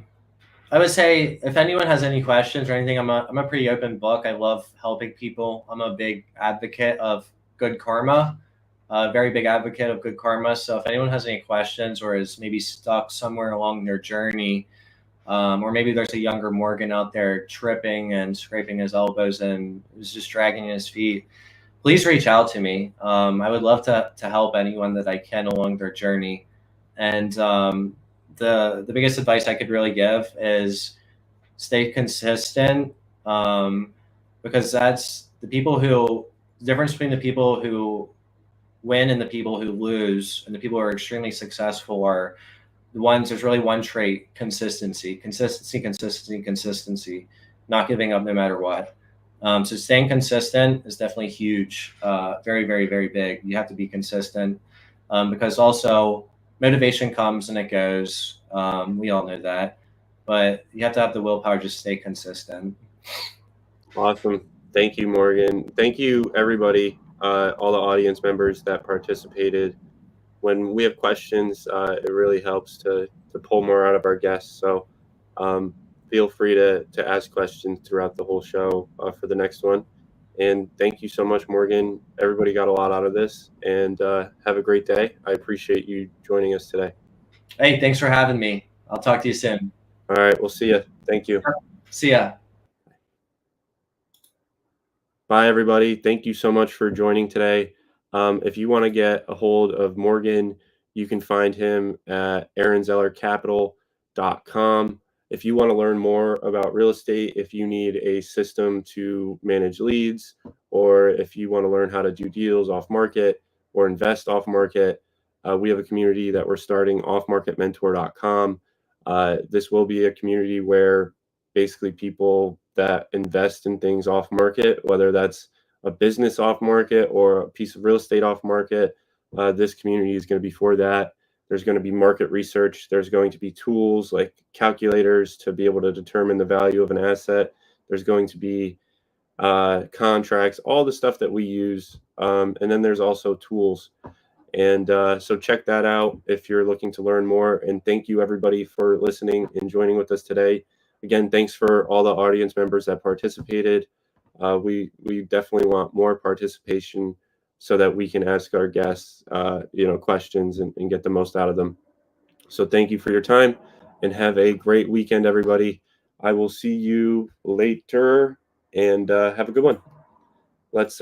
I would say if anyone has any questions or anything, I'm a pretty open book. I love helping people. I'm a big advocate of good karma, a very big advocate of good karma. So if anyone has any questions or is maybe stuck somewhere along their journey, or maybe there's a younger Morgan out there tripping and scraping his elbows and is just dragging his feet, please reach out to me. I would love to help anyone that I can along their journey. And the biggest advice I could really give is stay consistent, because that's the difference between the people who win and the people who lose, and the people who are extremely successful are the ones. There's really one trait: consistency, not giving up no matter what. So staying consistent is definitely huge, very, very, very big. You have to be consistent, because also motivation comes and it goes. We all know that, but you have to have the willpower to just stay consistent. Awesome. Thank you, Morgan. Thank you, everybody, all the audience members that participated. When we have questions, it really helps to pull more out of our guests. So feel free to ask questions throughout the whole show for the next one. And thank you so much, Morgan. Everybody got a lot out of this, and have a great day. I appreciate you joining us today. Hey, thanks for having me. I'll talk to you soon. All right, we'll see you. Thank you. See ya. Bye, everybody. Thank you so much for joining today. If you want to get a hold of Morgan, you can find him at aaronzellercapital.com. If you want to learn more about real estate, if you need a system to manage leads, or if you want to learn how to do deals off market or invest off market, we have a community that we're starting, offmarketmentor.com. This will be a community where basically people that invest in things off market, whether that's a business off market or a piece of real estate off market, this community is going to be for that. There's going to be market research. There's going to be tools like calculators to be able to determine the value of an asset. There's going to be contracts, all the stuff that we use. And then there's also tools. And so check that out if you're looking to learn more. And thank you, everybody, for listening and joining with us today. Again, thanks for all the audience members that participated. We definitely want more participation so that we can ask our guests, questions and get the most out of them. So thank you for your time and have a great weekend, everybody. I will see you later and have a good one. Let's